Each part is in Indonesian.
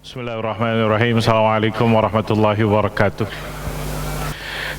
Bismillahirrahmanirrahim. Assalamualaikum warahmatullahi wabarakatuh.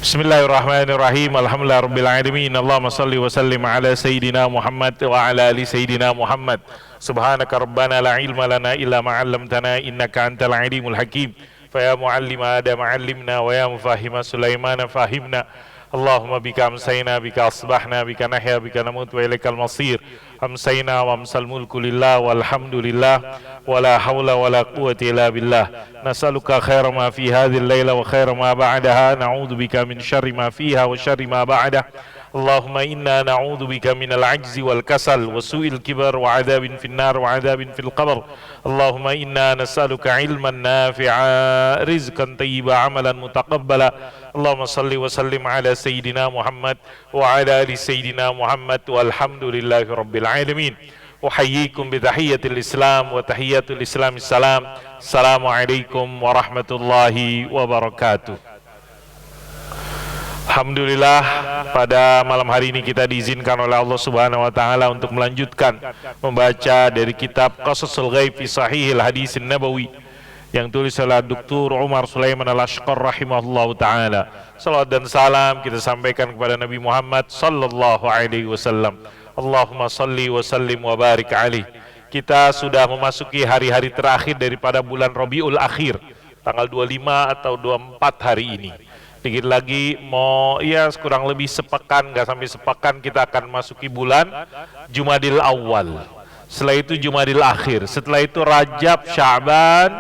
Bismillahirrahmanirrahim. Alhamdulillahirabbil alamin. Allahumma shalli wa sallim ala sayyidina Muhammad wa ala ali sayyidina Muhammad. Subhanaka rabbana la ilma lana illa ma 'allamtana innaka antal alimul hakim. Fa ya muallima Adam 'allimna wa ya mufahhima Sulaiman fahimna. Allahumma bika amsayna bika asbahna bika nahya bika namut wa ilaikal masir. Amsayna wa amsal mulku lillah walhamdulillah wa la hawla wa la quwwata illa billah. Nas'aluka khaira ma fi hadhil laila wa khaira ma ba'daha, na'udzu bika min syarri ma fiha wa syarri ma ba'daha. Allahumma inna na'udzu bika minal ajzi wal kasal wa su'il kibar wa 'adzabin finnar wa 'adzabin fil qabr. Allahumma inna nas'aluka ilman nafi'a, rizqan thayyiba, amalan mutaqabbala. Allahumma salli wa sallim ala sayyidina Muhammad wa ala ali sayyidina Muhammad walhamdulillahi rabbil alamin. Uhayyikum bitahiyyatil Islam wa tahiyyatul Islam salam. Assalamualaikum warahmatullahi wabarakatuh. Alhamdulillah, pada malam hari ini kita diizinkan oleh Allah Subhanahu wa taala untuk melanjutkan membaca dari kitab Qasasul Ghaib fi Sahihil Hadis Nabawi yang tulis oleh Dr. Umar Sulaiman Al-Ashqar rahimahullahu taala. Salawat dan salam kita sampaikan kepada Nabi Muhammad sallallahu alaihi wasallam. Allahumma salli wa sallim wa barik alaih. Kita sudah memasuki hari-hari terakhir daripada bulan Rabiul Akhir, tanggal 25 atau 24 hari ini. Dikit lagi mau kurang lebih sepekan, nggak sampai sepekan kita akan masuki bulan Jumadil Awal. Setelah itu Jumadil Akhir, setelah itu Rajab, Sya'ban,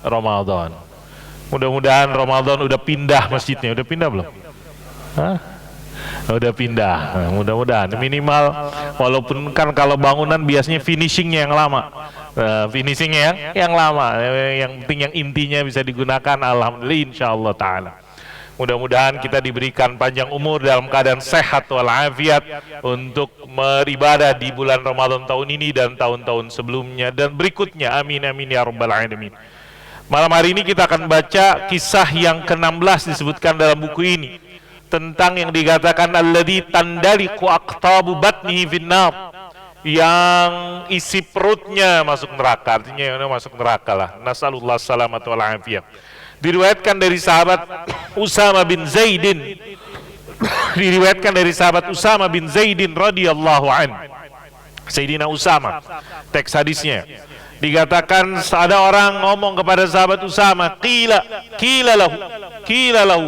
Ramadan. Mudah-mudahan Ramadan udah pindah masjidnya. Udah pindah belum? Hah? Udah pindah. Nah, mudah-mudahan minimal, walaupun kan kalau bangunan biasanya finishingnya yang lama. Finishingnya yang lama. Yang penting yang intinya bisa digunakan. Alhamdulillah insyaallah taala. Mudah-mudahan kita diberikan panjang umur dalam keadaan sehat walafiat untuk beribadah di bulan Ramadan tahun ini dan tahun-tahun sebelumnya dan berikutnya. Amin amin ya rabbal alamin. Malam hari ini kita akan baca kisah yang ke-16 disebutkan dalam buku ini, tentang yang dikatakan alladzi tandaliqu aqtabu batnihi finnar, yang isi perutnya masuk neraka, artinya yang masuk neraka lah. Nasallallahu salamata wal afiyah. Diriwayatkan dari sahabat Usama bin Zaidin, diriwayatkan dari sahabat Usama bin Zaidin radhiyallahu an. Sayyidina Usama, teks hadisnya dikatakan ada orang ngomong kepada sahabat Usama, qila lahu,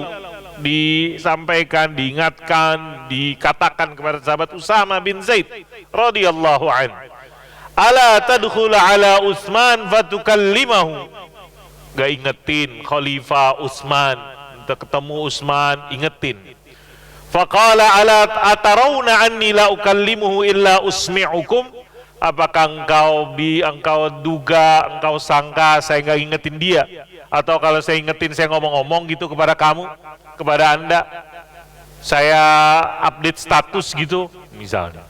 disampaikan, diingatkan, dikatakan kepada sahabat Usama bin Zaid radhiyallahu an, ala tadkhulu ala Utsman fatukallimahu. Gak ingetin Khalifah Utsman, untuk ketemu Utsman ingetin. Faqala ala atarawna anni la ukallimuhu illa usmi'ukum. Apakah engkau duga, engkau sangka saya gak ingetin dia, atau kalau saya ingetin saya ngomong-ngomong gitu kepada kamu, kepada anda, saya update status gitu misalnya.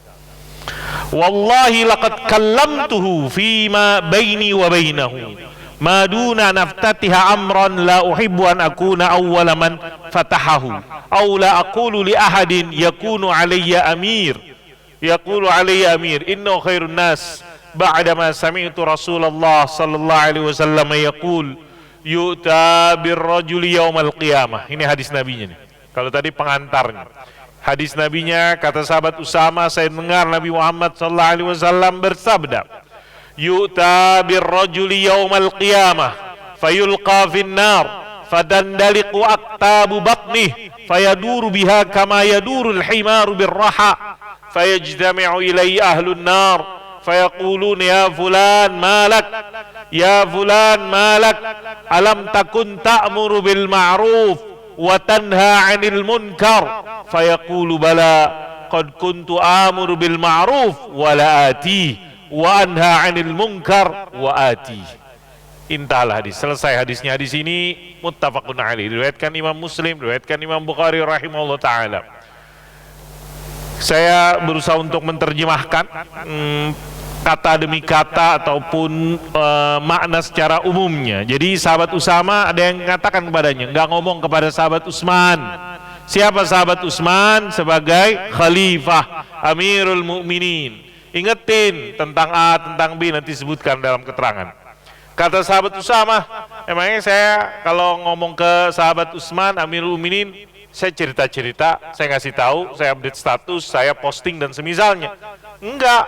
Wallahi laqad kallamtuhu fima baini wa bainahu maduna naftatiha amran la uhibbu an akuna awwala man fatahahu aw la aqulu li ahadin yakunu alayya amir innahu khairun nas ba'da ma sami'tu Rasulullah sallallahu alaihi wasallam yaqul yu'ta birrajuli yaumal qiyamah. Ini hadis nabinya nih. Kalau tadi pengantarnya, hadis nabinya, kata sahabat Usama, saya dengar Nabi Muhammad sallallahu alaihi wasallam bersabda, yu'ta birrajuli yaumal qiyamah fayulqa finnar fadandaliqu aqtabu batnih fayaduru biha kama yadurul himaru birraha fayajtami'u ilaihi ahlun nar fayaqulun ya fulan malak alam takun ta'muru bil ma'ruf wa tanha 'anil munkar fayaqulu bala qad kuntu amuru bil ma'ruf wa la ati wa anha 'anil munkar wa ati. Intahal hadis, selesai hadisnya. Hadis ini muttafaqun alaih, diriwayatkan Imam Muslim, diriwayatkan Imam Bukhari rahimahullah taala. Saya berusaha untuk menerjemahkan kata demi kata ataupun makna secara umumnya. Jadi sahabat Usama ada yang mengatakan kepadanya, enggak ngomong kepada sahabat Utsman. Siapa sahabat Utsman? Sebagai khalifah, Amirul Mukminin. Ingetin tentang A, tentang B, nanti sebutkan dalam keterangan. Kata sahabat Usamah, emangnya saya kalau ngomong ke sahabat Utsman Amirul Mukminin, saya cerita-cerita, saya ngasih tahu, saya update status, saya posting dan semisalnya. Enggak,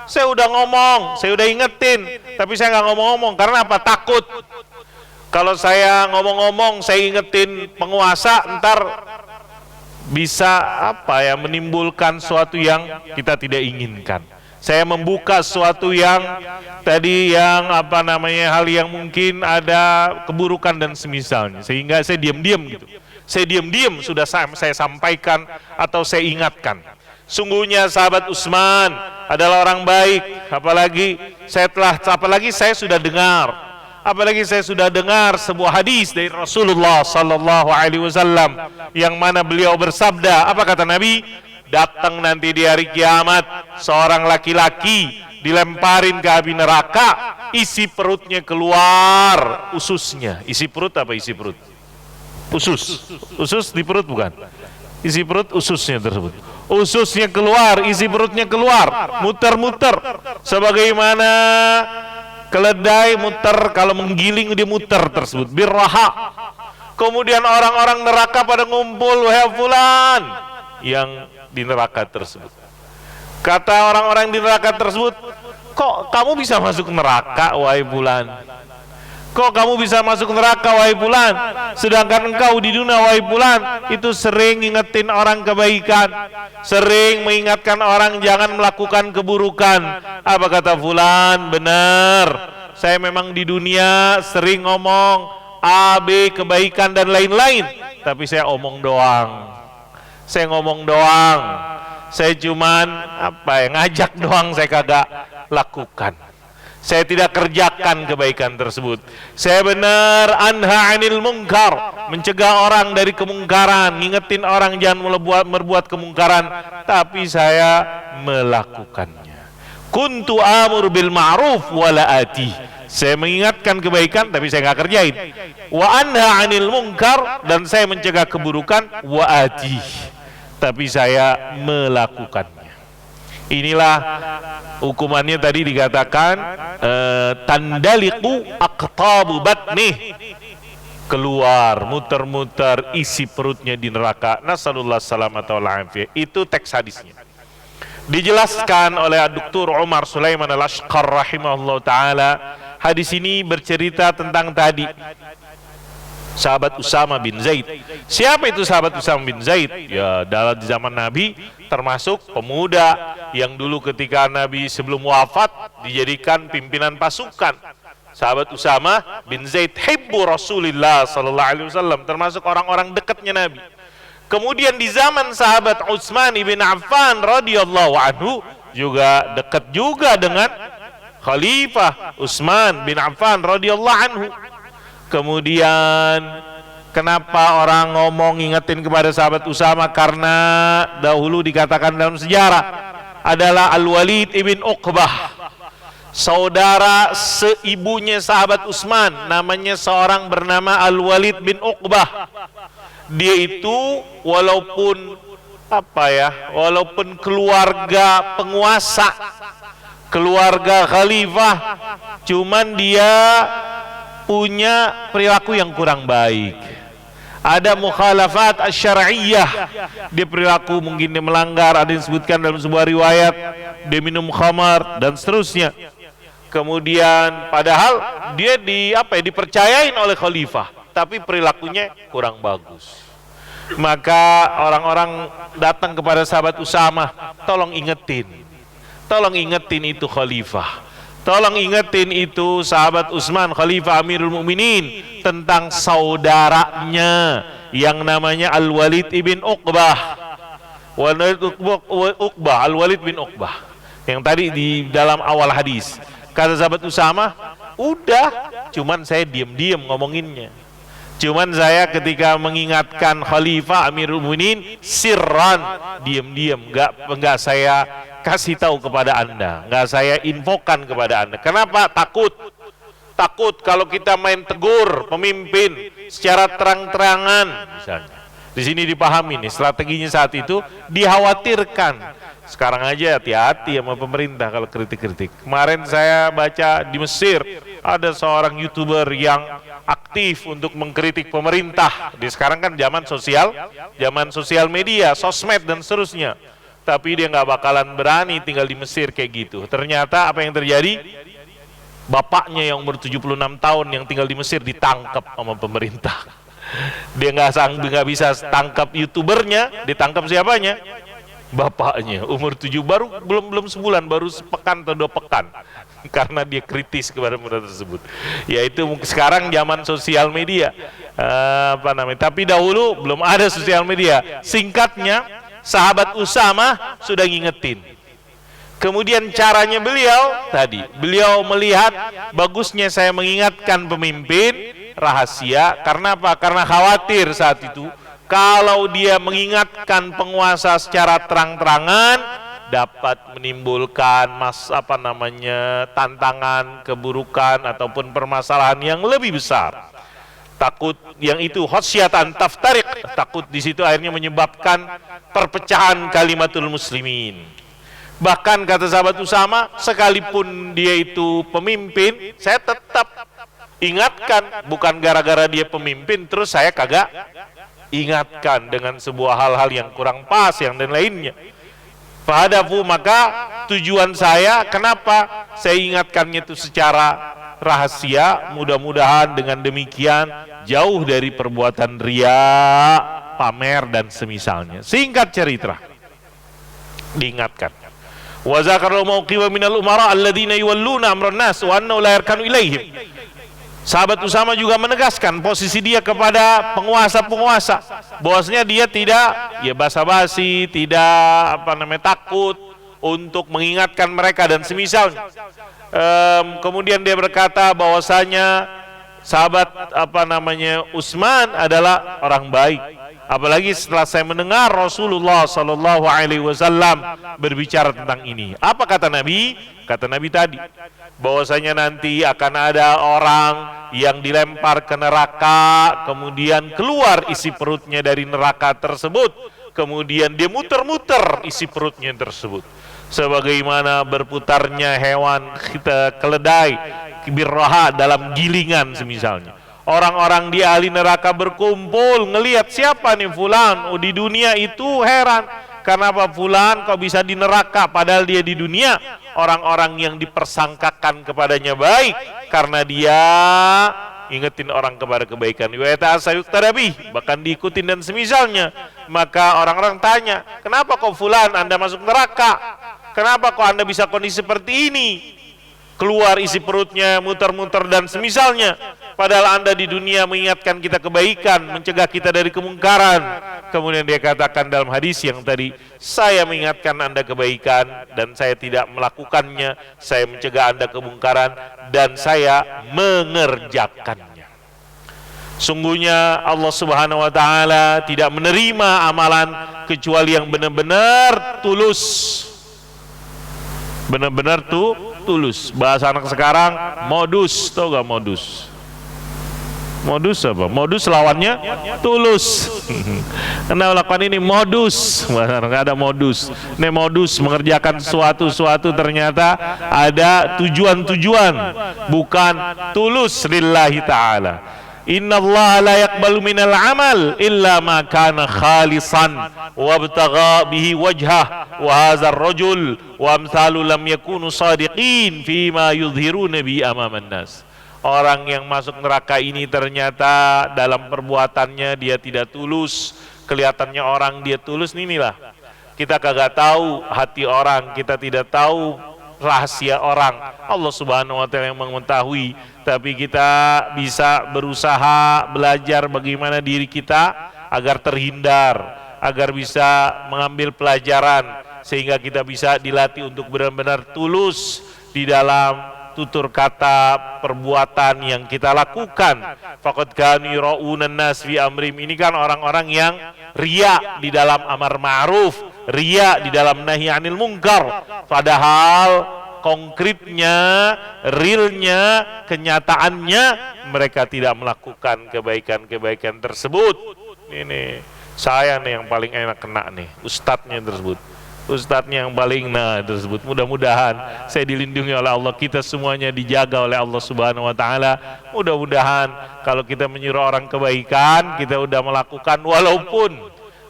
saya udah ngomong, saya udah ingetin, tapi saya nggak ngomong-ngomong. Karena apa? Takut. Kalau saya ngomong-ngomong, saya ingetin penguasa, ntar bisa menimbulkan suatu yang kita tidak inginkan. Saya membuka sesuatu yang tadi hal yang mungkin ada keburukan dan semisalnya, sehingga saya diam-diam gitu. Saya diam-diam sudah saya sampaikan atau saya ingatkan. Sungguhnya sahabat Utsman adalah orang baik, apalagi saya sudah dengar sebuah hadis dari Rasulullah sallallahu alaihi wasallam yang mana beliau bersabda, apa kata Nabi? Datang nanti di hari kiamat seorang laki-laki dilemparin ke api neraka, isi perutnya keluar ususnya. Isi perut apa isi perut? Usus di perut bukan? Isi perut ususnya tersebut. Ususnya keluar, isi perutnya keluar, muter-muter sebagaimana keledai muter kalau menggiling dia muter tersebut. Birraha. Kemudian orang-orang neraka pada ngumpul, wahai fulan, yang di neraka tersebut. Kata orang-orang di neraka tersebut, kok kamu bisa masuk neraka wahai fulan? Kok kamu bisa masuk neraka wahai fulan? Sedangkan engkau di dunia wahai fulan itu sering ingetin orang kebaikan, sering mengingatkan orang jangan melakukan keburukan. Apa kata fulan? Benar, saya memang di dunia sering ngomong A, B, kebaikan dan lain-lain, tapi saya omong doang. Saya ngomong doang, saya cuman ngajak doang, saya kagak lakukan. Saya tidak kerjakan kebaikan tersebut. Saya benar anha 'anil munkar, mencegah orang dari kemungkaran, ngingetin orang jangan berbuat kemungkaran, tapi saya melakukannya. Kuntu amur bil ma'ruf wala ati. Saya mengingatkan kebaikan tapi saya nggak kerjain. Wa anha 'anil munkar, dan saya mencegah keburukan, wa ati, tapi saya melakukannya. Inilah hukumannya tadi dikatakan tandaliqu aqtabu batnih, keluar muter-muter isi perutnya di neraka. Nasallallahu salamata wal afiyah. Itu teks hadisnya. Dijelaskan oleh Dr. Umar Sulaiman Al-Ashqar rahimahullah taala. Hadis ini bercerita tentang tadi sahabat Usama bin Zaid. Siapa itu sahabat Usama bin Zaid? Ya, dalam zaman Nabi termasuk pemuda yang dulu ketika Nabi sebelum wafat dijadikan pimpinan pasukan. Sahabat Usama bin Zaid hibbu Rasulillah sallallahu alaihi wasallam, termasuk orang-orang dekatnya Nabi. Kemudian di zaman sahabat Utsman ibn Affan radhiyallahu anhu juga dekat juga dengan Khalifah Utsman bin Affan radhiyallahu anhu. Kemudian kenapa orang ngomong ingetin kepada sahabat Usama? Karena dahulu dikatakan dalam sejarah adalah Al-Walid ibn Uqbah, saudara seibunya sahabat Utsman, namanya seorang bernama Al-Walid bin Uqbah. Dia itu walaupun keluarga penguasa, keluarga khalifah, cuman dia punya perilaku yang kurang baik. Ada mukhalafat asy-syar'iyyah, dia perilaku mungkin dia melanggar, ada yang disebutkan dalam sebuah riwayat dia minum khamar dan seterusnya. Kemudian padahal dia dipercayain oleh khalifah, tapi perilakunya kurang bagus. Maka orang-orang datang kepada sahabat Usama, tolong ingetin itu khalifah. Tolong ingetin itu sahabat Utsman, Khalifah Amirul Mukminin, tentang saudaranya yang namanya Al-Walid ibn Uqbah. Al-Walid bin Uqbah. Yang tadi di dalam awal hadis. Kata sahabat Usama, udah, cuman saya diam-diam ngomonginnya. Cuman saya ketika mengingatkan Khalifah Amirul Mukminin sirran, diam-diam, enggak saya kasih tahu kepada Anda, enggak saya infokan kepada Anda. Kenapa? Takut kalau kita main tegur pemimpin secara terang-terangan misalnya. Di sini dipahami nih strateginya saat itu, dikhawatirkan. Sekarang aja hati-hati sama pemerintah kalau kritik-kritik. Kemarin saya baca di Mesir ada seorang YouTuber yang aktif untuk mengkritik pemerintah. Di sekarang kan zaman sosial media, sosmed dan seterusnya. Tapi dia nggak bakalan berani tinggal di Mesir kayak gitu. Ternyata apa yang terjadi? Bapaknya yang umur 76 tahun yang tinggal di Mesir ditangkap sama pemerintah. Dia nggak bisa tangkap YouTubernya, ditangkap siapanya? Bapaknya. Umur 7 belum sebulan, baru sepekan atau 2 pekan. Karena dia kritis kepada pemerintah tersebut. Yaitu sekarang zaman sosial media. Tapi dahulu belum ada sosial media. Singkatnya, sahabat Usama sudah ngingetin. Kemudian caranya beliau melihat bagusnya saya mengingatkan pemimpin rahasia. Karena apa? Karena khawatir saat itu kalau dia mengingatkan penguasa secara terang-terangan dapat menimbulkan tantangan, keburukan ataupun permasalahan yang lebih besar. Takut yang itu khasyatan taftariq, takut di situ akhirnya menyebabkan perpecahan kalimatul muslimin. Bahkan kata sahabat Usama, sekalipun dia itu pemimpin, saya tetap ingatkan, bukan gara-gara dia pemimpin terus saya kagak ingatkan dengan sebuah hal-hal yang kurang pas yang dan lainnya. Fahadafu, maka tujuan saya, kenapa saya ingatkannya itu secara rahasia, mudah-mudahan dengan demikian jauh dari perbuatan riya, pamer dan semisalnya. Singkat cerita, diingatkan. Wa zakarul mauqiwa minal umara alladzina yuwalluna amran nas wa annahu la yarkanu ilaihim. Sahabat Usama juga menegaskan posisi dia kepada penguasa-penguasa, bahwasanya dia tidak basa-basi, tidak takut untuk mengingatkan mereka dan semisalnya. Kemudian dia berkata bahwasanya sahabat Utsman adalah orang baik. Apalagi setelah saya mendengar Rasulullah Sallallahu Alaihi Wasallam berbicara tentang ini. Apa kata Nabi? Kata Nabi tadi, bahwasanya nanti akan ada orang yang dilempar ke neraka, kemudian keluar isi perutnya dari neraka tersebut, kemudian dia muter-muter isi perutnya tersebut, sebagaimana berputarnya hewan keledai birroha dalam gilingan semisalnya. Orang-orang di ahli neraka berkumpul ngelihat siapa nih fulan. Oh, di dunia itu heran, kenapa fulan kok bisa di neraka padahal dia di dunia orang-orang yang dipersangkakan kepadanya baik karena dia ingetin orang kepada kebaikan. Bahkan diikutin dan semisalnya. Maka orang-orang tanya, kenapa kok fulan Anda masuk neraka? Kenapa kok Anda bisa kondisi seperti ini? Keluar isi perutnya, muter-muter dan semisalnya. Padahal Anda di dunia mengingatkan kita kebaikan, mencegah kita dari kemungkaran. Kemudian dia katakan dalam hadis yang tadi, saya mengingatkan Anda kebaikan dan saya tidak melakukannya, saya mencegah Anda kemungkaran dan saya mengerjakannya. Sungguhnya Allah Subhanahu wa taala tidak menerima amalan kecuali yang benar-benar tulus. Benar-benar tulus. Bahasa anak sekarang modus, tau gak modus? Modus apa? Modus lawannya tulus. Anda melakukan ini modus, nggak ada modus. Ini modus mengerjakan sesuatu ternyata ada tujuan, bukan tulus lillahi ta'ala. Innallaha la yaqbalu minal amal illa ma kana khalisan wabtagha bihi wajhah wa hadzal rajul wa amsalu lam yakunu sadiqin fima yudhiruna bi amaman nas. Orang yang masuk neraka ini ternyata dalam perbuatannya dia tidak tulus. Kelihatannya orang dia tulus, inilah. Kita kagak tahu hati orang, kita tidak tahu rahasia orang. Allah Subhanahu wa taala yang mengetahui, tapi kita bisa berusaha belajar bagaimana diri kita agar terhindar, agar bisa mengambil pelajaran sehingga kita bisa dilatih untuk benar-benar tulus di dalam tutur kata, perbuatan yang kita lakukan. Faqad kanu yura'unan nas fi amrim. Ini kan orang-orang yang riya di dalam amar ma'ruf, riya di dalam nahi anil munkar. Padahal konkretnya, realnya, kenyataannya mereka tidak melakukan kebaikan-kebaikan tersebut. Ini saya nih yang paling enak kena nih, ustadznya tersebut. ustadznya yang paling tersebut. Mudah-mudahan saya dilindungi oleh Allah, kita semuanya dijaga oleh Allah Subhanahu wa taala. Mudah-mudahan kalau kita menyuruh orang kebaikan, kita udah melakukan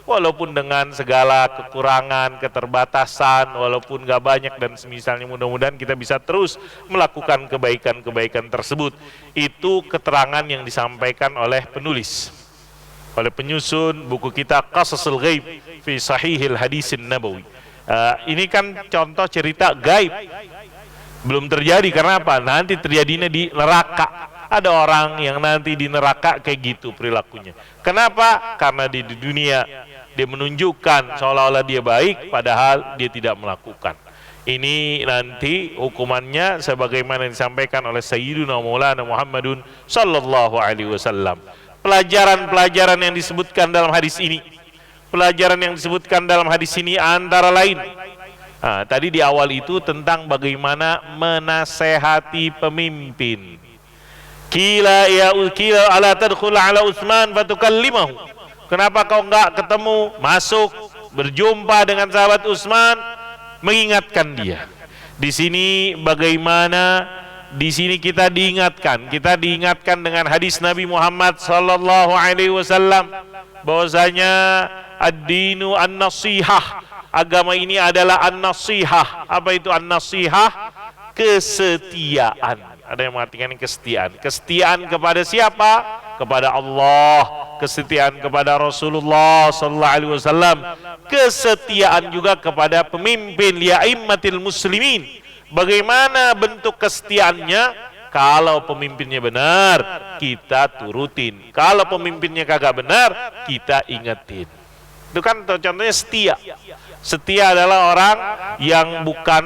walaupun dengan segala kekurangan, keterbatasan, walaupun gak banyak dan semisalnya, mudah-mudahan kita bisa terus melakukan kebaikan-kebaikan tersebut. Itu keterangan yang disampaikan oleh penulis, oleh penyusun buku kita Qasasul Ghaib fi Sahihil Hadisin Nabawi. Ini kan contoh cerita gaib, belum terjadi. Karena apa? Nanti terjadinya di neraka. Ada orang yang nanti di neraka kayak gitu perilakunya. Kenapa? Karena di dunia dia menunjukkan seolah-olah dia baik, padahal dia tidak melakukan. Ini nanti hukumannya sebagaimana disampaikan oleh Sayyiduna Maulana Muhammadun sallallahu alaihi wasallam. Pelajaran-pelajaran yang disebutkan dalam hadis ini, antara lain, tadi di awal itu tentang bagaimana menasehati pemimpin. Qila ala tadkhul ala Utsman fatukallimahu. Kenapa kau enggak ketemu, masuk, berjumpa dengan sahabat Utsman, mengingatkan dia. Di sini bagaimana? Di sini kita diingatkan dengan hadis Nabi Muhammad sallallahu alaihi wasallam bahwasanya ad-dinu an-nasihah. Agama ini adalah an-nasihah. Apa itu an-nasihah? Kesetiaan. Ada yang mengartikan kesetiaan. Kesetiaan kepada siapa? Kepada Allah. Kesetiaan kepada Rasulullah sallallahu alaihi wasallam. Kesetiaan juga kepada pemimpin li'aimmatil muslimin. Bagaimana bentuk kesetiaannya? Kalau pemimpinnya benar, kita turutin. Kalau pemimpinnya kagak benar, kita ingetin. Itu kan contohnya setia. Setia adalah orang yang bukan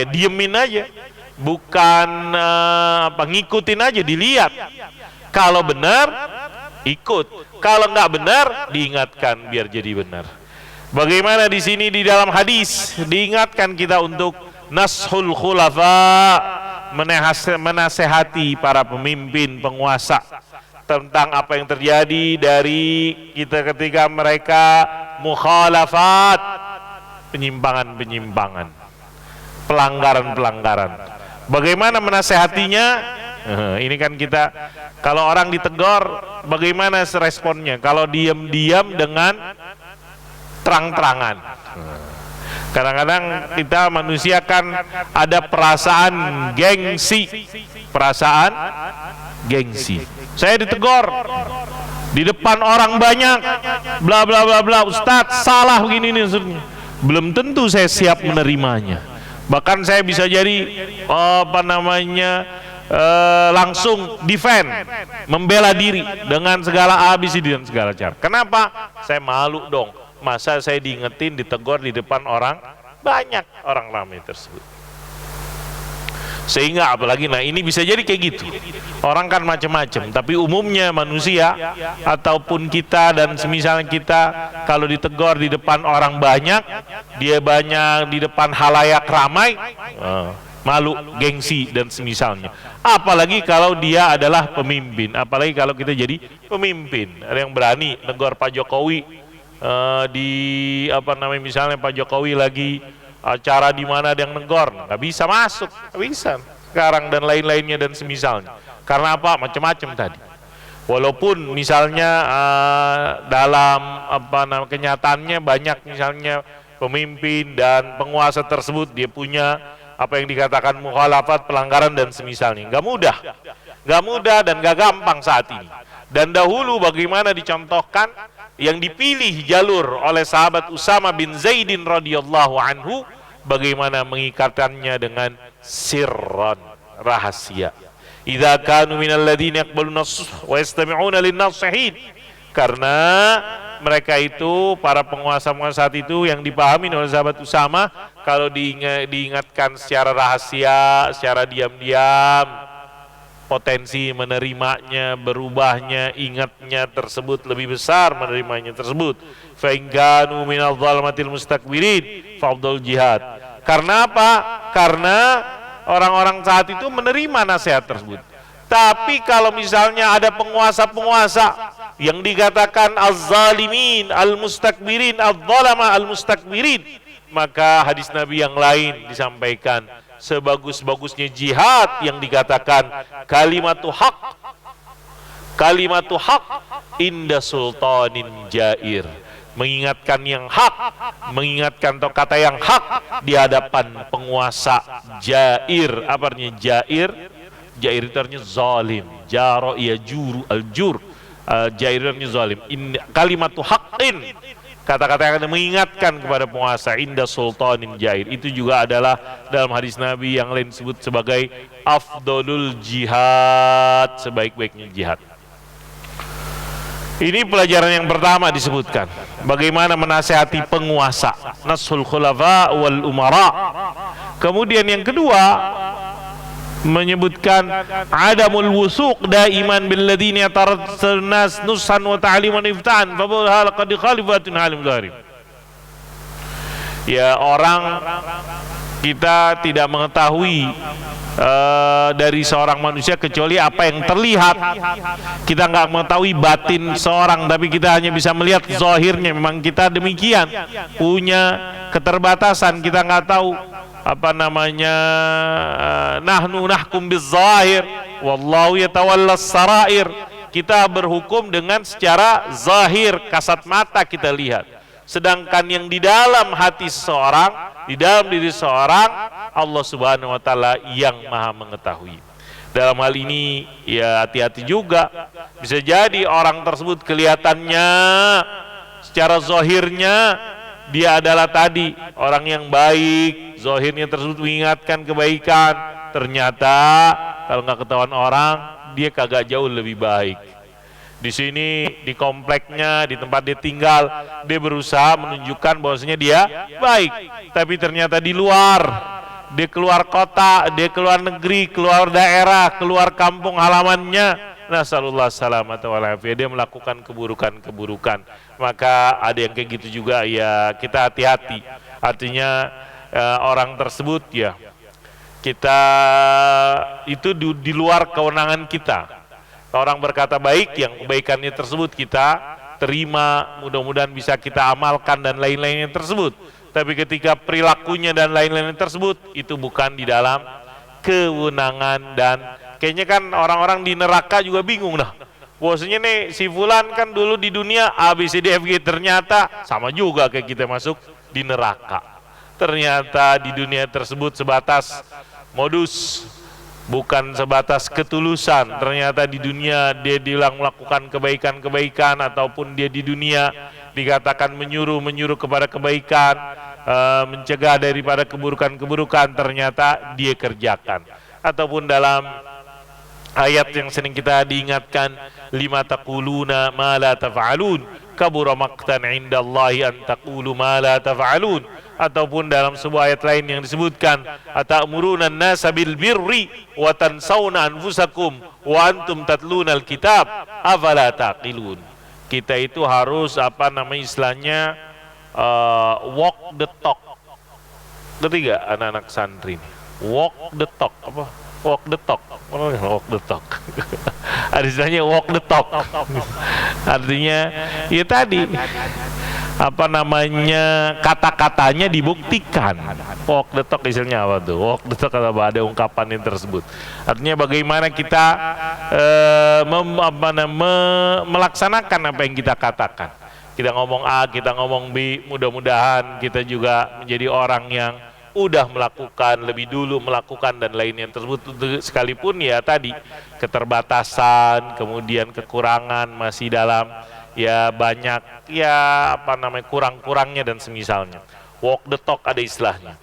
diemin aja, bukan ngikutin aja, dilihat. Kalau benar, ikut. Kalau nggak benar, diingatkan biar jadi benar. Bagaimana di sini di dalam hadis diingatkan kita untuk nashul khulafa, menasehati para pemimpin, penguasa tentang apa yang terjadi dari kita ketika mereka mukhalafat, penyimpangan-penyimpangan, pelanggaran-pelanggaran. Bagaimana menasehatinya? Ini kan kita, kalau orang ditegur, bagaimana responnya? Kalau diam-diam dengan terang-terangan. Kadang-kadang kita manusia kan ada perasaan gengsi. Saya ditegur di depan orang banyak, bla bla bla bla, Ustadz salah begini nih. Belum tentu saya siap menerimanya. Bahkan saya bisa jadi langsung defend, membela diri dengan segala ABC dan segala cara. Kenapa? Saya malu dong. Masa saya diingetin, ditegur di depan orang banyak, orang ramai tersebut. Sehingga apalagi, ini bisa jadi kayak gitu. Orang kan macam-macam, tapi umumnya manusia ataupun kita dan semisal kita, kalau ditegur di depan orang banyak, dia banyak di depan halayak ramai, malu, gengsi dan semisalnya. Apalagi kalau dia adalah pemimpin, apalagi kalau kita jadi pemimpin. Ada yang berani negur Pak Jokowi misalnya Pak Jokowi lagi acara di mana ada yang negor, nggak bisa masuk, nggak bisa sekarang dan lain-lainnya dan semisalnya. Karena apa? Macam-macam tadi. Walaupun misalnya dalam kenyataannya banyak misalnya pemimpin dan penguasa tersebut dia punya apa yang dikatakan mukhalafat, pelanggaran dan semisalnya. Nggak mudah dan nggak gampang saat ini. Dan dahulu bagaimana dicontohkan yang dipilih jalur oleh sahabat Usama bin Zaidin radhiyallahu anhu, bagaimana mengikatannya dengan sirran, rahasia. Idza kanu minal ladzina yaqbaluna wa yastami'una lin-nasihin. Karena mereka itu, para penguasa-penguasa saat itu yang dipahami oleh sahabat Usama, kalau diingatkan secara rahasia, secara diam-diam, potensi menerimanya, berubahnya, ingatnya tersebut lebih besar menerimanya tersebut. Fa in kanu minadh dhalamatil mustakbirin fa'dul jihad. Karena apa? Karena orang-orang saat itu menerima nasihat tersebut. Tapi kalau misalnya ada penguasa-penguasa yang dikatakan az-zalimin, al-mustakbirin, adz-zalama al-mustakbirin, maka hadis Nabi yang lain disampaikan, sebagus-bagusnya jihad yang dikatakan kalimatu haq inda sultanin jair, mengingatkan yang hak, mengingatkan kata yang hak di hadapan penguasa jair. Apa artinya jair? Jair itu artinya zalim, jaro yajuru aljur, jair artinya zalim. Kalimatu haqqin, kata-kata yang mengingatkan kepada penguasa inda sultanin jair, itu juga adalah dalam hadis Nabi yang lain disebut sebagai afdolul jihad, sebaik-baiknya jihad. Ini pelajaran yang pertama disebutkan, bagaimana menasihati penguasa, nashul khulafa wal umara. Kemudian yang kedua menyebutkan adamul wusuq daiman bil ladina taradnas nusan wa ta'liman iftan fa hal qad khalifatun halim zalim. Ya, orang kita tidak mengetahui dari seorang manusia kecuali apa yang terlihat. Kita nggak mengetahui batin seorang, tapi kita hanya bisa melihat zahirnya. Memang kita demikian, punya keterbatasan. Kita nggak tahu apa namanya, nahnu nahkum bizzahir wallahu yatawallas sarair. Kita berhukum dengan secara zahir, kasat mata kita lihat. Sedangkan yang di dalam hati seseorang, di dalam diri seorang, Allah Subhanahu wa Ta'ala yang Maha mengetahui. Dalam hal ini ya hati-hati juga. Bisa jadi orang tersebut kelihatannya secara zahirnya dia adalah tadi orang yang baik, zahirnya tersebut mengingatkan kebaikan, ternyata kalau nggak ketahuan orang dia kagak jauh lebih baik. Di sini, di kompleknya, di tempat dia tinggal, dia berusaha menunjukkan bahwasanya dia baik, tapi ternyata di luar, dia keluar kota, dia keluar negeri, keluar daerah, keluar kampung halamannya, nasallallahu salamata wal afiyah, dia melakukan keburukan-keburukan. Maka ada yang kayak gitu juga, ya kita hati-hati. Artinya orang tersebut ya kita itu di luar kewenangan kita. Orang berkata baik, yang kebaikannya tersebut kita terima, mudah-mudahan bisa kita amalkan dan lain-lainnya tersebut. Tapi ketika perilakunya dan lain-lainnya tersebut, itu bukan di dalam kewenangan. Dan kayaknya kan orang-orang di neraka juga bingung nah. Bahwasanya nih si fulan kan dulu di dunia ABCDFG, ternyata sama juga kayak kita masuk di neraka. Ternyata di dunia tersebut sebatas modus, bukan sebatas ketulusan. Ternyata di dunia dia dibilang melakukan kebaikan-kebaikan, ataupun dia di dunia dikatakan menyuruh kepada kebaikan, mencegah daripada keburukan-keburukan, ternyata dia kerjakan. Ataupun dalam ayat yang sering kita diingatkan, lima taquluna ma la taf'alun kabura maqtan 'indallahi an taqulu ma la taf'alun. Ataupun dalam sebuah ayat lain yang disebutkan, atamuruna an-nasa bil birri wa tansawna anfusakum wa antum tatlunal kitab afala taqilun. Kita itu harus apa namanya istilahnya, walk the talk. Ketiga anak-anak santri, walk the talk. Apa? Walk the talk. Walk the talk. Ada istilahnya walk the talk. Artinya ya tadi apa namanya, kata-katanya dibuktikan. Walk the talk istilahnya apa tuh? Walk the talk, ada ungkapan yang tersebut. Artinya bagaimana kita melaksanakan apa yang kita katakan. Kita ngomong A, kita ngomong B, mudah-mudahan kita juga menjadi orang yang udah melakukan, lebih dulu melakukan dan lainnya tersebut. Sekalipun ya tadi keterbatasan, kemudian kekurangan masih dalam ya banyak ya apa namanya kurang-kurangnya dan semisalnya. Walk the talk ada istilahnya.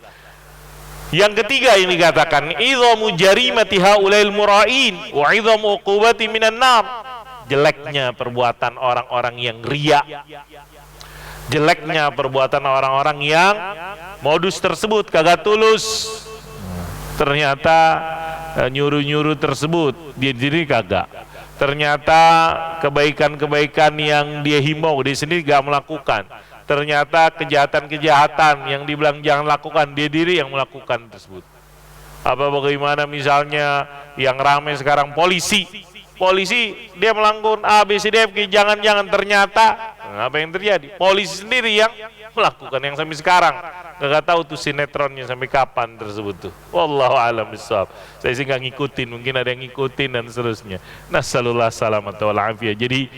Yang ketiga yang dikatakan, idhamu jarimati haulail mura'in wa idhamu uqubati minan nar. Jeleknya perbuatan orang-orang yang riya, jeleknya perbuatan orang-orang yang modus tersebut kagak tulus. Ternyata nyuruh-nyuruh tersebut dia diri kagak. Ternyata kebaikan-kebaikan yang dia himbau dia sendiri gak melakukan. Ternyata kejahatan-kejahatan yang dibilang jangan lakukan dia diri yang melakukan tersebut. Apa bagaimana misalnya yang ramai sekarang polisi dia melakukan ABCDFG, jangan-jangan ternyata Nah, apa yang terjadi? Polisi sendiri yang melakukan yang sampai sekarang. Nggak tahu tuh sinetronnya sampai kapan tersebut tuh. Wallahu a'lam bishawab. Saya sih nggak ngikutin, mungkin ada yang ngikutin dan seterusnya. Nasallallahu salamata wal afiyah. Jadi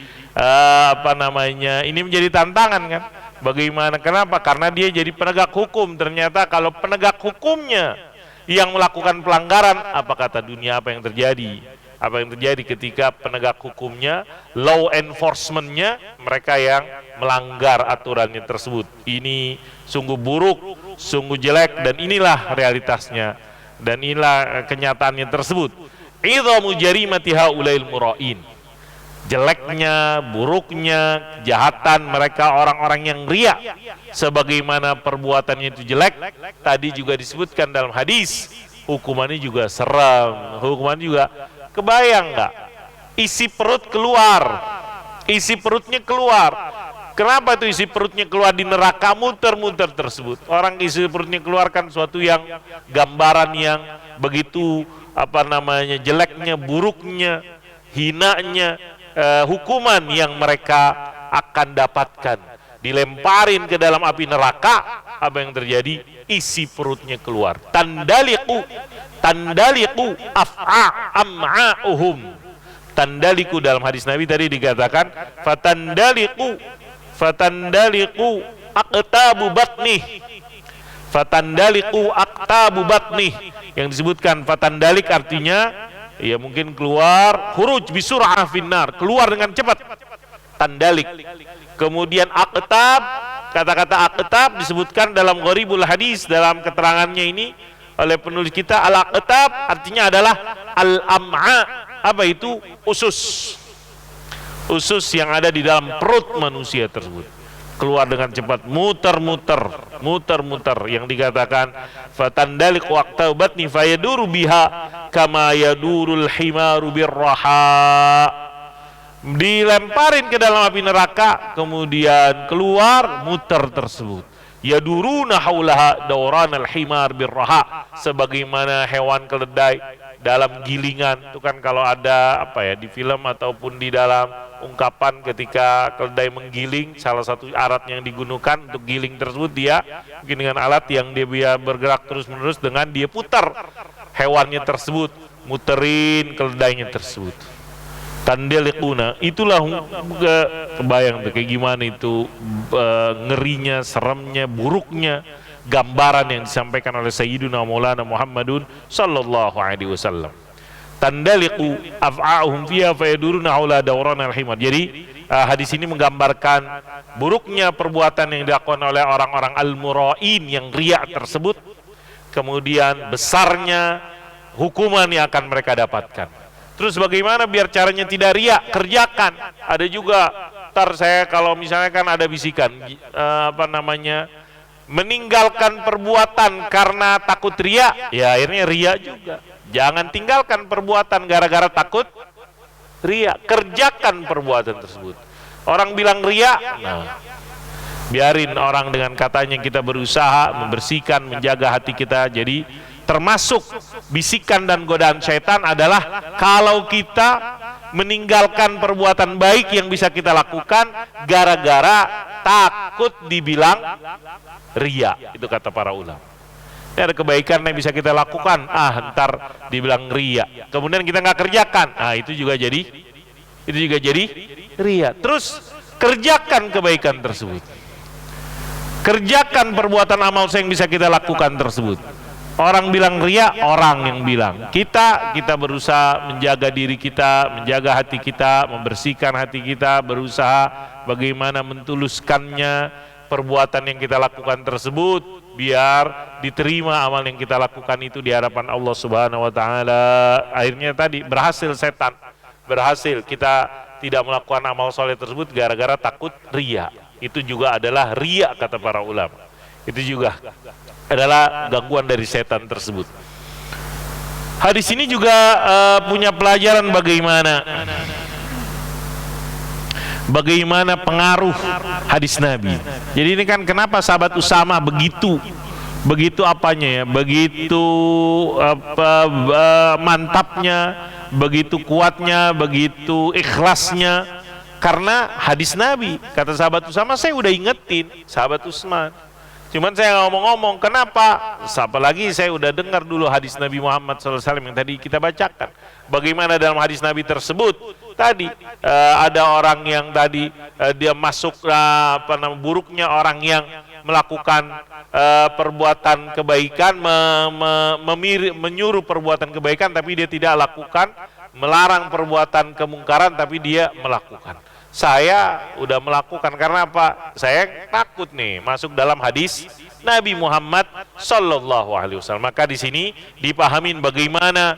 ini menjadi tantangan kan? Bagaimana? Kenapa? Karena dia jadi penegak hukum. Ternyata kalau penegak hukumnya yang melakukan pelanggaran, apa kata dunia, apa yang terjadi? Apa yang terjadi ketika penegak hukumnya, law enforcement-nya, mereka yang melanggar aturannya tersebut. Ini sungguh buruk, sungguh jelek, dan inilah realitasnya, dan inilah kenyataannya tersebut. Idhamu jarimati haulail mura'in. Jeleknya, buruknya, kejahatan mereka orang-orang yang riya, sebagaimana perbuatannya itu jelek, tadi juga disebutkan dalam hadis, hukumannya juga seram, hukumannya juga, kebayang nggak? Isi perut keluar, isi perutnya keluar. Kenapa itu isi perutnya keluar di neraka muter-muter tersebut? Orang isi perutnya keluarkan suatu yang gambaran yang begitu jeleknya, buruknya, hinanya, hukuman yang mereka akan dapatkan. Dilemparin ke dalam api neraka, apa yang terjadi? Isi perutnya keluar. Tandaliku am'a'uhum. Tandaliku dalam hadis Nabi tadi dikatakan fatandaliku aqtabu batnih. Fatandaliku aqtabu batnih. Yang disebutkan fatandalik artinya ya mungkin keluar, khuruj bisur'ah finnar, keluar dengan cepat, tandalik. Kemudian aqtab, kata-kata aqtab disebutkan dalam gharibul hadis, dalam keterangannya ini oleh penulis kita, al-aqtab artinya adalah al-am'a. Apa itu? Usus. Usus yang ada di dalam perut manusia tersebut keluar dengan cepat, muter-muter, yang dikatakan fatandalik waqta batni fayaduru biha kama yadurul himaru birraha. Dilemparin ke dalam api neraka, kemudian keluar muter tersebut. Yaduruna haulaha dawranal himar birraha, sebagaimana hewan keledai dalam gilingan. Itu kan kalau ada di film ataupun di dalam ungkapan ketika keledai menggiling, salah satu alat yang digunakan untuk giling tersebut dia mungkin dengan alat yang dia bergerak terus-menerus dengan dia putar hewannya tersebut, muterin keledainya tersebut. Tandalikuna, itulah kebayang tuh kayak gimana itu ngerinya, seremnya, buruknya gambaran yang disampaikan oleh Sayyiduna Maulana Muhammadun sallallahu alaihi wasallam. Tandaliqu af'ahum fiha fayaduruna haula dawranal himar. Jadi hadis ini menggambarkan buruknya perbuatan yang dilakukan oleh orang-orang al-mura'in yang riya tersebut, kemudian besarnya hukuman yang akan mereka dapatkan. Terus bagaimana biar caranya tidak riya? Kerjakan. Ada juga, saya kalau misalnya kan ada bisikan meninggalkan perbuatan karena takut riya, ya akhirnya riya juga. Jangan tinggalkan perbuatan gara-gara takut riya, kerjakan perbuatan tersebut. Orang bilang riya, biarin orang dengan katanya, kita berusaha membersihkan, menjaga hati kita. Jadi termasuk bisikan dan godaan syaitan adalah kalau kita meninggalkan perbuatan baik yang bisa kita lakukan gara-gara takut dibilang riya. Itu kata para ulama. Ini ada kebaikan yang bisa kita lakukan, ntar dibilang riya, kemudian kita nggak kerjakan, itu juga jadi riya. Terus kerjakan kebaikan tersebut, kerjakan perbuatan amal yang bisa kita lakukan tersebut. Orang bilang riya, orang yang bilang kita berusaha menjaga diri kita, menjaga hati kita, membersihkan hati kita, berusaha bagaimana mentuluskannya perbuatan yang kita lakukan tersebut biar diterima amal yang kita lakukan itu di hadapan Allah Subhanahu wa taala. Akhirnya tadi berhasil setan, berhasil kita tidak melakukan amal soleh tersebut gara-gara takut riya. Itu juga adalah riya kata para ulama. Itu juga adalah gangguan dari setan tersebut. Hadis ini juga punya pelajaran bagaimana pengaruh hadis Nabi. Jadi ini kan kenapa sahabat Usama begitu mantapnya, begitu kuatnya, begitu ikhlasnya karena hadis Nabi. Kata sahabat Usama, saya udah ingetin sahabat Utsman, cuman saya nggak ngomong-ngomong. Kenapa? Apalagi saya udah dengar dulu hadis Nabi Muhammad SAW yang tadi kita bacakan. Bagaimana dalam hadis Nabi tersebut tadi ada orang yang tadi dia masuk buruknya orang yang melakukan perbuatan kebaikan, menyuruh perbuatan kebaikan tapi dia tidak lakukan, melarang perbuatan kemungkaran tapi dia melakukan. Saya udah melakukan, karena apa? Saya takut nih masuk dalam hadis Nabi Muhammad Sallallahu Alaihi Wasallam. Maka di sini dipahamin bagaimana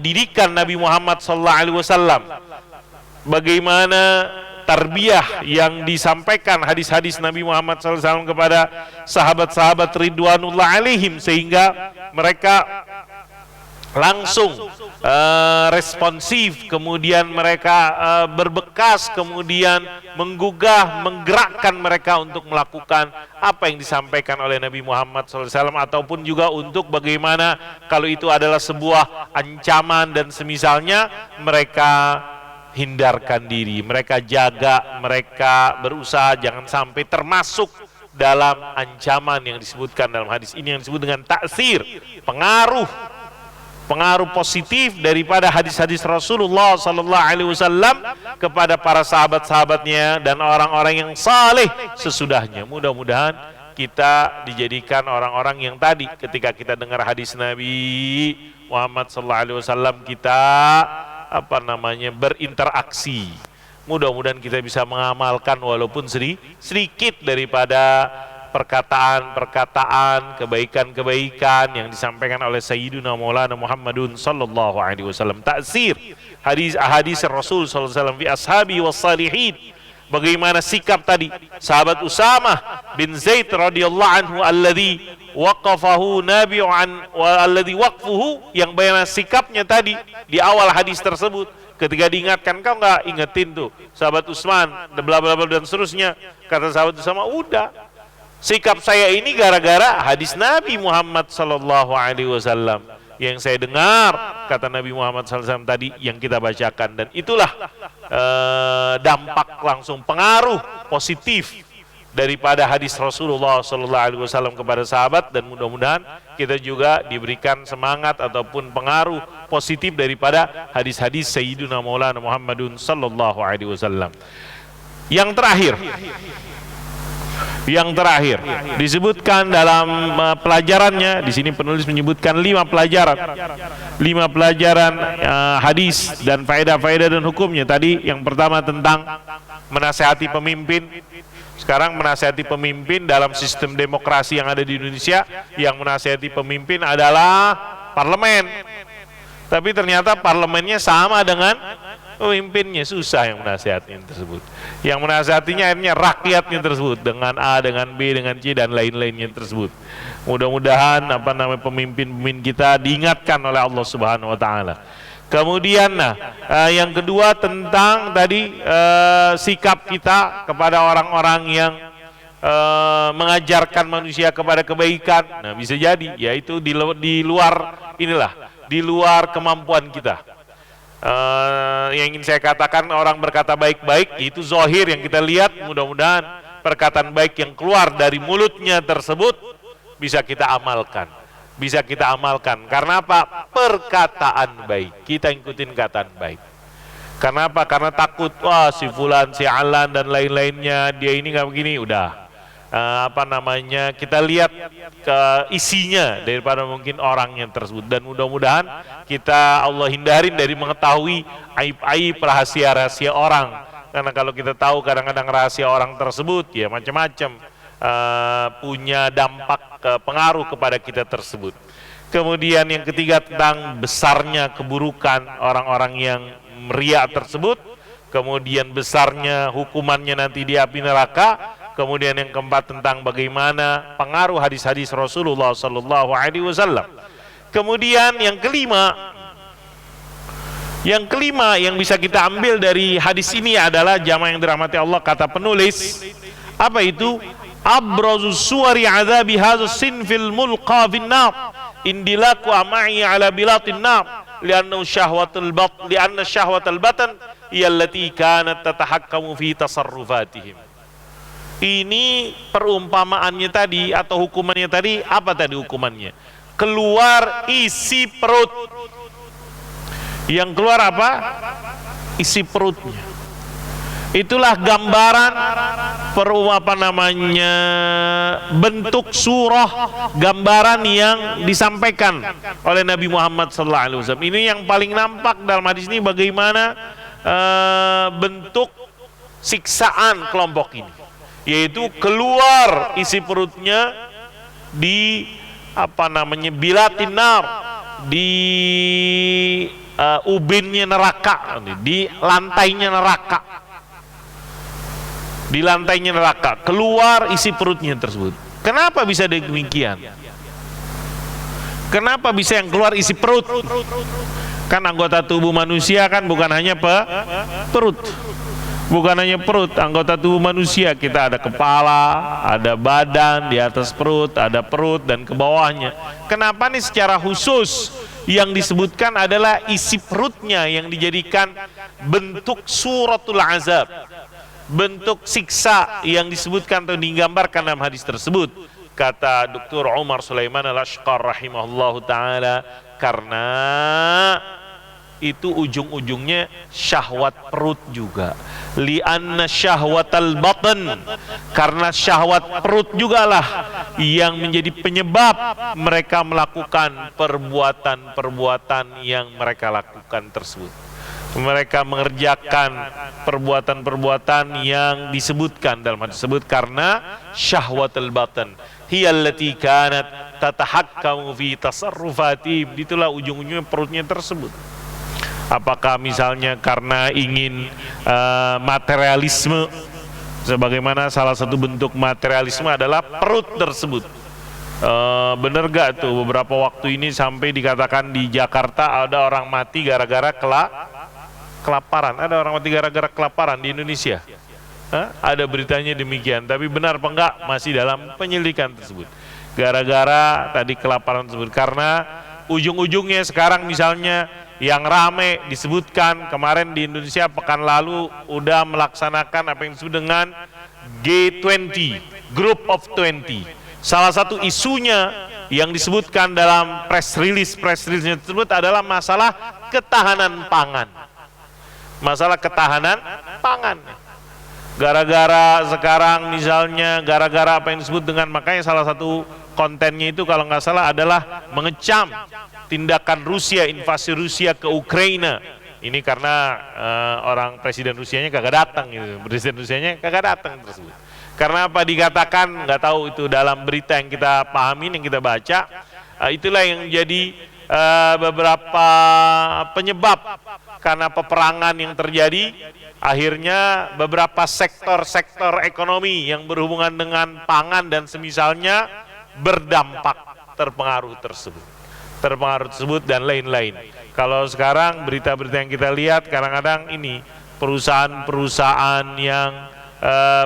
didikan Nabi Muhammad Sallallahu Alaihi Wasallam, bagaimana tarbiyah yang disampaikan hadis-hadis Nabi Muhammad Sallallahu Alaihi Wasallam kepada sahabat-sahabat ridwanullah alaihim, sehingga mereka langsung responsif, kemudian mereka berbekas, kemudian menggugah, menggerakkan mereka untuk melakukan apa yang disampaikan oleh Nabi Muhammad SAW, ataupun juga untuk bagaimana kalau itu adalah sebuah ancaman dan semisalnya, mereka hindarkan diri, mereka jaga, mereka berusaha jangan sampai termasuk dalam ancaman yang disebutkan dalam hadis ini, yang disebut dengan taksir, pengaruh positif daripada hadis-hadis Rasulullah Sallallahu Alaihi Wasallam kepada para sahabat-sahabatnya dan orang-orang yang saleh sesudahnya. Mudah-mudahan kita dijadikan orang-orang yang tadi ketika kita dengar hadis Nabi Muhammad Sallallahu Alaihi Wasallam kita berinteraksi. Mudah-mudahan kita bisa mengamalkan walaupun sedikit daripada perkataan-perkataan, kebaikan-kebaikan yang disampaikan oleh Sayyiduna Maulana Muhammadun Sallallahu Alaihi Wasallam. Taksir hadis Rasul Sallallahu Alaihi Wasallam fi ashabi was salihin. Bagaimana sikap tadi sahabat Usamah bin Zaid radhiyallahu anhu alladzi waqafahu nabi'an wa alladzi waqfuhu, yang bagaimana sikapnya tadi di awal hadis tersebut ketika diingatkan, kau nggak ingetin tuh sahabat Utsman bla bla bla dan seterusnya. Kata sahabat Usamah, udah, sikap saya ini gara-gara hadis Nabi Muhammad Sallallahu Alaihi Wasallam yang saya dengar, kata Nabi Muhammad SAW tadi yang kita bacakan, dan itulah dampak langsung, pengaruh positif daripada hadis Rasulullah Sallallahu Alaihi Wasallam kepada sahabat, dan mudah-mudahan kita juga diberikan semangat ataupun pengaruh positif daripada hadis-hadis Sayyiduna Maulana Muhammadun Sallallahu Alaihi Wasallam. Yang terakhir disebutkan dalam pelajarannya, di sini penulis menyebutkan 5 pelajaran hadis dan faedah-faedah dan hukumnya. Tadi yang pertama tentang menasihati pemimpin. Sekarang menasihati pemimpin dalam sistem demokrasi yang ada di Indonesia, yang menasihati pemimpin adalah parlemen. Tapi ternyata parlemennya sama dengan pemimpinnya, susah yang menasihatinya tersebut. Yang menasihatinya akhirnya rakyatnya tersebut, dengan A, dengan B, dengan C dan lain-lainnya tersebut. Mudah-mudahan pemimpin-pemimpin kita diingatkan oleh Allah Subhanahu wa taala. Kemudian yang kedua tentang tadi sikap kita kepada orang-orang yang mengajarkan manusia kepada kebaikan. Nah, bisa jadi yaitu di luar kemampuan kita. Yang ingin saya katakan, orang berkata baik-baik itu zahir yang kita lihat. Mudah-mudahan perkataan baik yang keluar dari mulutnya tersebut bisa kita amalkan. Karena apa? Perkataan baik, kita ikutin kataan baik. Karena apa? Karena takut, wah si fulan, si alan dan lain-lainnya, dia ini nggak begini, udah kita lihat ke isinya daripada mungkin orangnya tersebut. Dan mudah-mudahan kita Allah hindarin dari mengetahui aib-aib rahasia-rahasia orang, karena kalau kita tahu kadang-kadang rahasia orang tersebut ya macam-macam, punya dampak pengaruh kepada kita tersebut. Kemudian yang ketiga tentang besarnya keburukan orang-orang yang riya tersebut, kemudian besarnya hukumannya nanti di api neraka. Kemudian yang keempat tentang bagaimana pengaruh hadis-hadis Rasulullah Sallallahu Alaihi Wasallam. Kemudian yang kelima yang bisa kita ambil dari hadis ini adalah, jamaah yang dirahmati Allah, kata penulis, apa itu? Abrazus suwari azabi hadhus sinfil mulqa fin nar indilaku ama'i ala bilatin nar lianna syahwatul batan yallati kanat tatahakkamu fi tasarrufatihim. Ini perumpamaannya tadi atau hukumannya tadi, apa tadi hukumannya? Keluar isi perut. Yang keluar apa? Isi perutnya. Itulah gambaran bentuk surah, gambaran yang disampaikan oleh Nabi Muhammad SAW. Ini yang paling nampak dalam hadis ini, bagaimana bentuk siksaan kelompok ini, yaitu keluar isi perutnya di bilatin nar, di ubinnya neraka, di lantainya neraka. Di lantainya neraka, keluar isi perutnya tersebut. Kenapa bisa demikian? Kenapa bisa yang keluar isi perut? Kan anggota tubuh manusia kan bukan hanya perut. Bukan hanya perut, anggota tubuh manusia kita ada kepala, ada badan, di atas perut, ada perut dan ke bawahnya. Kenapa nih secara khusus yang disebutkan adalah isi perutnya yang dijadikan bentuk suratul azab, bentuk siksa yang disebutkan atau digambarkan dalam hadis tersebut. Kata Dr. Umar Sulaiman Al-Ashqar rahimahullahu ta'ala, karena itu ujung-ujungnya syahwat perut juga. Li'anna syahwatal batn, karena syahwat perut jugalah yang menjadi penyebab mereka melakukan perbuatan-perbuatan yang mereka lakukan tersebut. Mereka mengerjakan perbuatan-perbuatan yang disebutkan dalam hadis tersebut karena syahwatul batn. Hiyallati kanat tatahakkamu fi tasarrufatihim. Itulah ujung-ujungnya perutnya tersebut. Apakah misalnya karena ingin materialisme, sebagaimana salah satu bentuk materialisme adalah perut tersebut. Bener gak tuh beberapa waktu ini sampai dikatakan di Jakarta ada orang mati gara-gara kelaparan. Ada orang mati gara-gara kelaparan di Indonesia. Ada beritanya demikian, tapi benar apa enggak masih dalam penyelidikan tersebut. Gara-gara tadi kelaparan tersebut, karena ujung-ujungnya sekarang misalnya yang rame disebutkan kemarin di Indonesia pekan lalu udah melaksanakan apa yang disebut dengan G20, Group of 20. Salah satu isunya yang disebutkan dalam press release tersebut adalah masalah ketahanan pangan. Masalah ketahanan pangan. Gara-gara sekarang misalnya, gara-gara apa yang disebut dengan, makanya salah satu kontennya itu kalau nggak salah adalah mengecam tindakan Rusia, invasi Rusia ke Ukraina. Ini karena orang presiden Rusianya kagak datang gitu. Presiden Rusianya kagak datang tersebut. Karena apa dikatakan, nggak tahu itu dalam berita yang kita pahamin, yang kita baca, itulah yang jadi beberapa penyebab karena peperangan yang terjadi. Akhirnya beberapa sektor-sektor ekonomi yang berhubungan dengan pangan dan semisalnya berdampak terpengaruh tersebut dan lain-lain. Kalau sekarang berita-berita yang kita lihat kadang-kadang ini perusahaan-perusahaan yang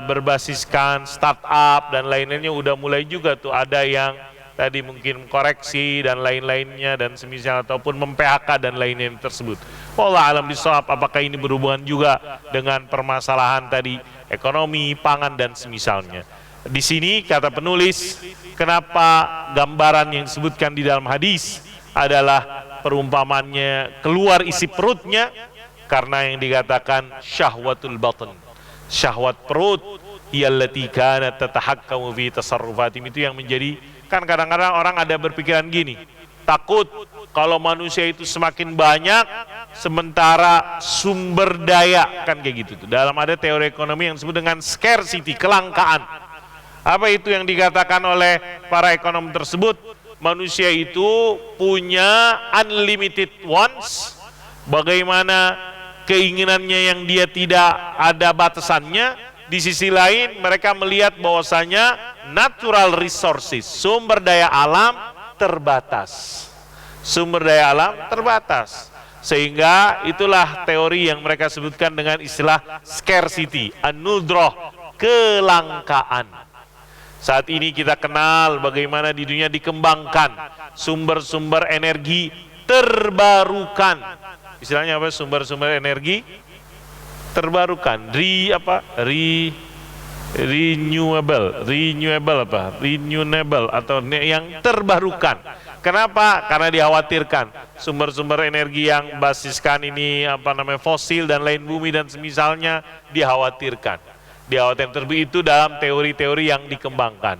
berbasiskan startup dan lain-lainnya udah mulai juga tuh ada yang tadi mungkin koreksi dan lain-lainnya dan semisal ataupun mem-PHK dan lain-lain tersebut. Wallah alam bisawab, apakah ini berhubungan juga dengan permasalahan tadi ekonomi, pangan dan semisalnya. Di sini kata penulis, kenapa gambaran yang disebutkan di dalam hadis adalah perumpamannya keluar isi perutnya, karena yang dikatakan syahwatul batn, syahwat perut, yallati kanat tatahakkamu fi tasarrufatim, itu yang menjadi. Kan kadang-kadang orang ada berpikiran gini, takut kalau manusia itu semakin banyak sementara sumber daya, kan kayak gitu tuh. Dalam ada teori ekonomi yang disebut dengan scarcity, kelangkaan. Apa itu yang dikatakan oleh para ekonom tersebut? Manusia itu punya unlimited wants, bagaimana keinginannya yang dia tidak ada batasannya. Di sisi lain mereka melihat bahwasanya natural resources, sumber daya alam terbatas. Sumber daya alam terbatas. Sehingga itulah teori yang mereka sebutkan dengan istilah scarcity, an-nudrah, kelangkaan. Saat ini kita kenal bagaimana di dunia dikembangkan sumber-sumber energi terbarukan. Istilahnya apa? Sumber-sumber energi terbarukan, renewable atau yang terbarukan. Kenapa? Karena dikhawatirkan sumber-sumber energi yang basiskan ini fosil dan lain bumi dan semisalnya dikhawatirkan tersebut itu dalam teori-teori yang dikembangkan.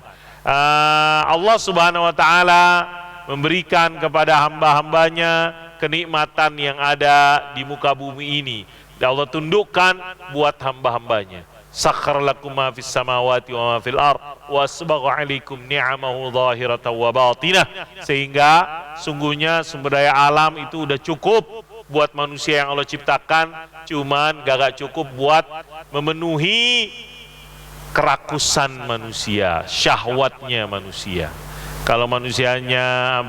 Allah Subhanahu wa taala memberikan kepada hamba-hambanya kenikmatan yang ada di muka bumi ini. Dan Allah tundukkan buat hamba-hambanya. Sakhkhara lakum ma fis samawati wa ma fil ard wa asbagha 'alaikum ni'amahu dhahiratan wa batinah. Sehingga sungguhnya sumber daya alam itu udah cukup buat manusia yang Allah ciptakan, cuman gak cukup buat memenuhi kerakusan manusia, syahwatnya manusia. Kalau manusianya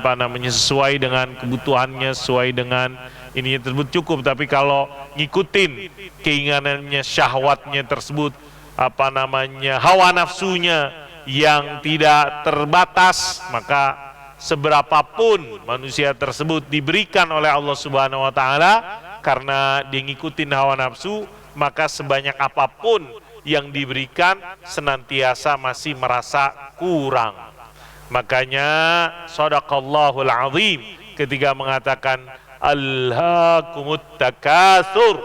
sesuai dengan kebutuhannya, sesuai dengan ini tersebut cukup, tapi kalau ngikutin keinginannya, syahwatnya tersebut, hawa nafsunya yang tidak terbatas, maka seberapapun manusia tersebut diberikan oleh Allah Subhanahu wa taala karena dia ngikutin hawa nafsu, maka sebanyak apapun yang diberikan senantiasa masih merasa kurang. Makanya shadaqallahul azim ketika mengatakan alhaakumut takatsur,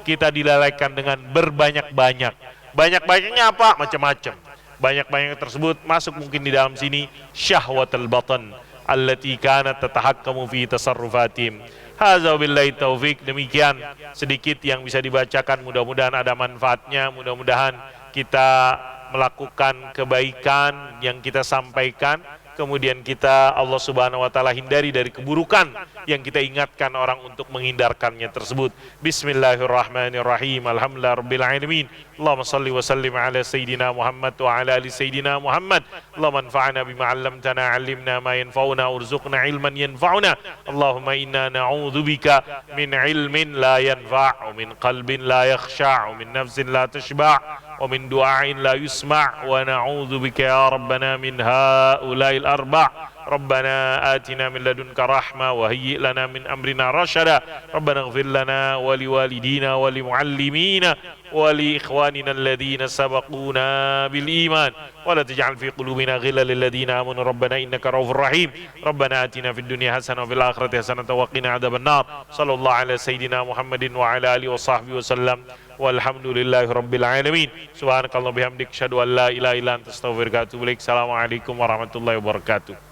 kita dilalaikan dengan berbanyak-banyak. Banyak-banyaknya apa? Macam-macam. Banyak-banyak tersebut masuk mungkin di dalam sini syahwatul batan allati kanat tatahakkamu fi tasarrufatim. Hadza billahi taufik. Demikian sedikit yang bisa dibacakan, mudah-mudahan ada manfaatnya, mudah-mudahan kita melakukan kebaikan yang kita sampaikan, kemudian kita Allah Subhanahu wa taala hindari dari keburukan yang kita ingatkan orang untuk menghindarkannya tersebut. Bismillahirrahmanirrahim. Alhamdulillahirabbil alamin. Allahumma shalli wa sallim ala sayidina Muhammad wa ala ali sayidina Muhammad. Allahumma anfa'na bima 'allamtana, 'allimna ma yanfa'una, warzuqna ilman yanfa'una. Allahumma inna na'udzubika min ilmin la yanfa', min qalbin la yakhsha', min nafsin la tashba', ومن دعاء لا يسمع ونعوذ بك يا ربنا من هؤلاء الأربع. ربنا آتنا من لدنك رحمة وهيئ لنا من أمرنا رشدا. ربنا اغفر لنا ولوالدينا ولمعلمينا ولإخواننا الذين سبقونا بالإيمان ولا تجعل في قلوبنا غلا للذين آمنوا ربنا إنك رؤوف رحيم. ربنا آتنا في الدنيا حسنة وفي الآخرة حسنة وقنا عذاب النار. صلى الله على سيدنا محمد وعلى آله وصحبه وسلم walhamdulillahi rabbil alamin. Subhanakallahumma bihamdik, asyhadu an la ilaha illa anta, astaghfiruka wa atubu ilaik. Assalamualaikum warahmatullahi wabarakatuh.